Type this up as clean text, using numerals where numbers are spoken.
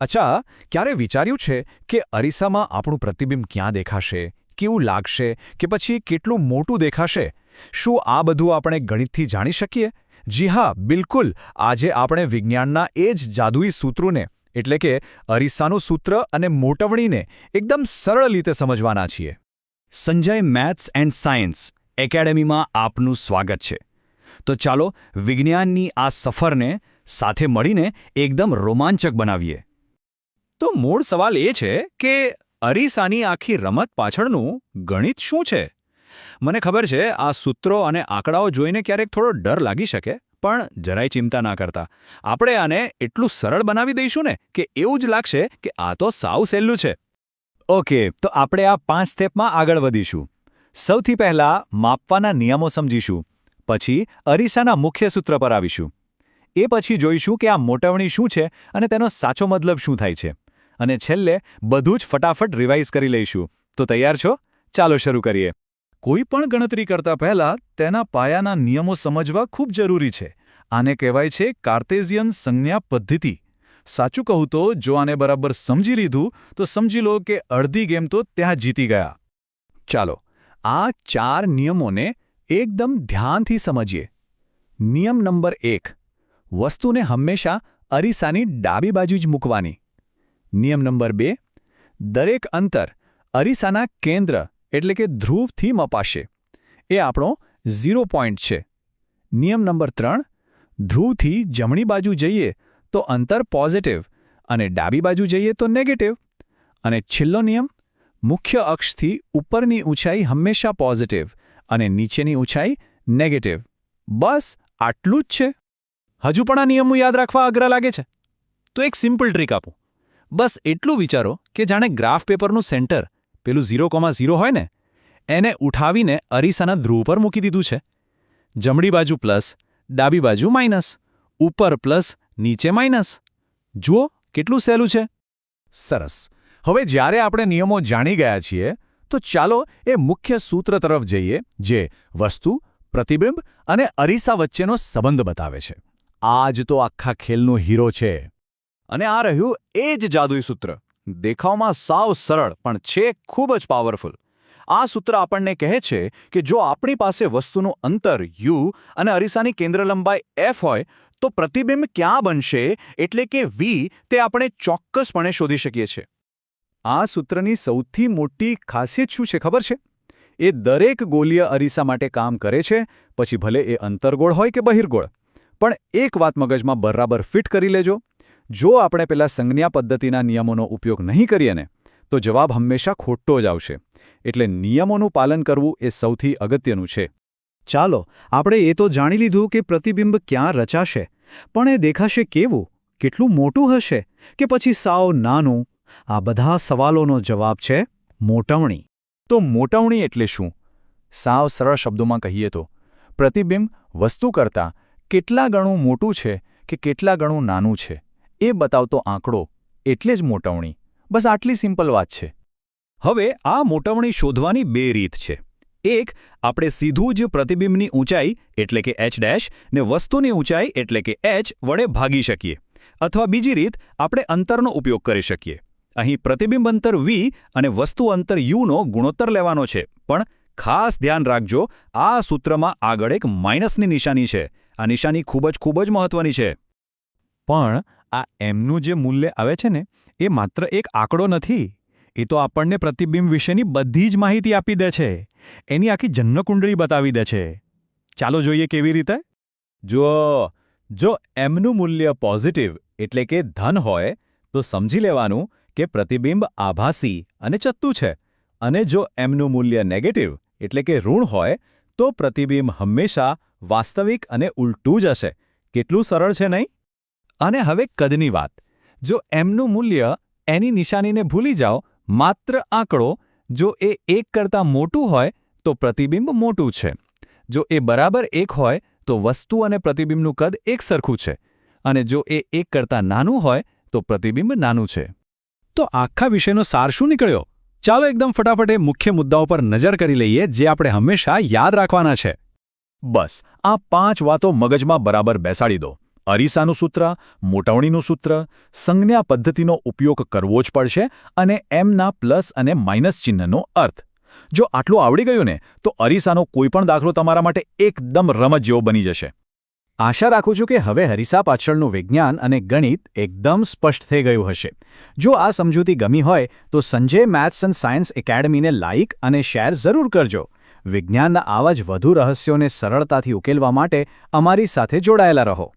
અચ્છા, ક્યારે વિચાર્યું છે કે અરીસામાં આપણું પ્રતિબિંબ ક્યાં દેખાશે, કેવું લાગશે કે પછી કેટલું મોટું દેખાશે? શું આ બધું આપણે ગણિતથી જાણી શકીએ? જી હા, બિલકુલ. આજે આપણે વિજ્ઞાનના એ જ જાદુઈ સૂત્રોને એટલે કે અરીસાનું સૂત્ર અને મોટવણીને એકદમ સરળ રીતે સમજવાના છીએ. સંજય મેથ્સ એન્ડ સાયન્સ એકેડેમીમાં આપનું સ્વાગત છે. તો ચાલો વિજ્ઞાનની આ સફરને સાથે મળીને એકદમ રોમાંચક બનાવીએ. તો મૂળ સવાલ એ છે કે અરીસાની આખી રમત પાછળનું ગણિત શું છે? મને ખબર છે આ સૂત્રો અને આંકડાઓ જોઈને ક્યારેક થોડો ડર લાગી શકે, પણ જરાય ચિંતા ના કરતા. આપણે આને એટલું સરળ બનાવી દઈશું ને કે એવું જ લાગશે કે આ તો સાવ સહેલું છે. ઓકે, તો આપણે આ 5 સ્ટેપમાં આગળ વધીશું. સૌથી પહેલા માપવાના નિયમો સમજીશું, પછી અરીસાના મુખ્ય સૂત્ર પર આવીશું. એ પછી જોઈશું કે આ મોટવણી શું છે અને તેનો સાચો મતલબ શું થાય છે. અને છેલ્લે બધું જ ફટાફટ રિવાઇઝ કરી લઈશું. તો તૈયાર છો? ચાલો શરૂ કરીએ. કોઈ પણ ગણતરી કરતા પહેલા તેના પાયાના નિયમો સમજવા ખૂબ જરૂરી છે. આને કહેવાય છે કાર્ટેઝિયન સંજ્ઞા પદ્ધતિ. સાચું કહું તો જો આને બરાબર સમજી લીધું તો સમજી લો કે અડધી ગેમ તો ત્યાં જીતી ગયા. ચાલો આ 4 નિયમોને એકદમ ધ્યાનથી સમજીએ. નિયમ નંબર 1, વસ્તુને હંમેશા અરીસાની ડાબી બાજુ જ મૂકવાની. નિયમ નંબર 2, દરેક અંતર અરીસાના કેન્દ્ર એટલે કે ધ્રુવથી મપાશે. એ આપણો 0 પોઈન્ટ છે. નિયમ નંબર 3, ધ્રુવથી જમણી બાજુ જઈએ તો અંતર પોઝિટિવ અને ડાબી બાજુ જઈએ તો નેગેટિવ. અને છેલ્લો નિયમ, મુખ્ય અક્ષથી ઉપરની ઊંચાઈ હંમેશા પોઝિટિવ અને નીચેની ઊંચાઈ નેગેટિવ. બસ આટલું જ છે. હજુ પણ આ નિયમો યાદ રાખવા અઘરા લાગે છે? તો એક સિમ્પલ ટ્રીક આપું. બસ એટલું વિચારો કે જાણે ગ્રાફ પેપરનું સેન્ટર પેલું 0,0 હોય ને, એને ઉઠાવીને અરીસાના ધ્રુવ પર મૂકી દીધું છે. જમણી બાજુ પ્લસ, ડાબી બાજુ માઇનસ, ઉપર પ્લસ, નીચે માઇનસ. જુઓ કેટલું સહેલું છે. સરસ. હવે જ્યારે આપણે નિયમો જાણી ગયા છીએ તો ચાલો એ મુખ્ય સૂત્ર તરફ જઈએ જે વસ્તુ, પ્રતિબિંબ અને અરીસા વચ્ચેનો સંબંધ બતાવે છે. આ જ તો આખા ખેલનો હીરો છે. અને આ રહ્યું એ જ જાદુઈ સૂત્ર. દેખાવમાં સાવ સરળ પણ છે ખૂબ જ પાવરફુલ. આ સૂત્ર આપણને કહે છે કે જો આપણી પાસે વસ્તુનું અંતર u અને અરીસાની કેન્દ્ર લંબાઈ f હોય તો પ્રતિબિંબ ક્યાં બનશે એટલે કે v તે આપણે ચોક્કસપણે શોધી શકીએ છીએ. આ સૂત્રની સૌથી મોટી ખાસિયત શું છે ખબર છે? એ દરેક ગોલીય અરીસા માટે કામ કરે છે, પછી ભલે એ અંતર્ગોળ હોય કે બહિર્ગોળ. પણ એક વાત મગજમાં બરાબર ફિટ કરી લેજો. જો આપણે પેલા સંજ્ઞા પદ્ધતિના નિયમોનો ઉપયોગ નહીં કરીએ ને તો જવાબ હંમેશા ખોટો જ આવશે. એટલે નિયમોનું પાલન કરવું એ સૌથી અગત્યનું છે. ચાલો આપણે એ તો જાણી લીધું કે પ્રતિબિંબ ક્યાં રચાશે, પણ એ દેખાશે કેવું, કેટલું મોટું હશે કે પછી સાવ નાનું? આ બધા સવાલોનો જવાબ છે મોટવણી. તો મોટવણી એટલે શું? સાવ સરળ શબ્દોમાં કહીએ તો પ્રતિબિંબ વસ્તુ કરતાં કેટલા ગણું મોટું છે કે કેટલા ગણું નાનું છે એ બતાવતો આંકડો એટલે જ મોટવણી. બસ આટલી સિમ્પલ વાત છે. હવે આ મોટવણી શોધવાની 2 રીત છે. એક, આપણે સીધું જ પ્રતિબિંબની ઊંચાઈ એટલે કે h' ને વસ્તુની ઊંચાઈ એટલે કે h વડે ભાગી શકીએ. અથવા બીજી રીત, આપણે અંતરનો ઉપયોગ કરી શકીએ. અહીં પ્રતિબિંબ અંતર v અને વસ્તુ અંતર u નો ગુણોત્તર લેવાનો છે. પણ ખાસ ધ્યાન રાખજો, આ સૂત્રમાં આગળ એક માઇનસની નિશાની છે. આ નિશાની ખૂબ જ મહત્વની છે. પણ આ એમનું જે મૂલ્ય આવે છે ને એ માત્ર એક આંકડો નથી. એ તો આપણને પ્રતિબિંબ વિશેની બધી જ માહિતી આપી દે છે. એની આખી જન્મકુંડળી બતાવી દે છે. ચાલો જોઈએ કેવી રીતે. જો એમનું મૂલ્ય પોઝિટિવ એટલે કે ધન હોય તો સમજી લેવાનું કે પ્રતિબિંબ આભાસી અને ચત્તુ છે. અને જો એમનું મૂલ્ય નેગેટિવ એટલે કે ઋણ હોય તો પ્રતિબિંબ હંમેશા વાસ્તવિક અને ઉલટું જ હશે. કેટલું સરળ છે નહીં? અને હવે કદની વાત. જો એમનું મૂલ્ય એની નિશાનીને ભૂલી જાઓ, માત્ર આંકડો, જો એ 1 કરતાં મોટું હોય તો પ્રતિબિંબ મોટું છે. જો એ બરાબર 1 હોય તો વસ્તુ અને પ્રતિબિંબનું કદ એક સરખું છે. અને જો એ 1 કરતાં નાનું હોય તો પ્રતિબિંબ નાનું છે. તો આખા વિષયનો સાર શું નીકળ્યો? ચાલો એકદમ ફટાફટ એ મુખ્ય મુદ્દાઓ પર નજર કરી લઈએ જે આપણે હંમેશા યાદ રાખવાના છે. બસ આ 5 વાતો મગજમાં બરાબર બેસાડી દો અરીસાનું સૂત્ર, મોટવણીનું સૂત્ર, સંજ્ઞા પદ્ધતિનો ઉપયોગ કરવો જ પડશે અને એમના પ્લસ અને માઇનસ ચિહ્નનો અર્થ. જો આટલું આવડી ગયું ને તો અરીસાનો કોઈપણ દાખલો તમારા માટે એકદમ રમત જેવો બની જશે. આશા રાખું છું કે હવે હરીસા પાછળનું વિજ્ઞાન અને ગણિત એકદમ સ્પષ્ટ થઈ ગયું હશે. જો આ સમજૂતી ગમી હોય તો સંજય મેથ્સ એન્ડ સાયન્સ એકેડમીને લાઇક અને શેર જરૂર કરજો. વિજ્ઞાનના આવા જ વધુ રહસ્યોને સરળતાથી ઉકેલવા માટે અમારી સાથે જોડાયેલા રહો.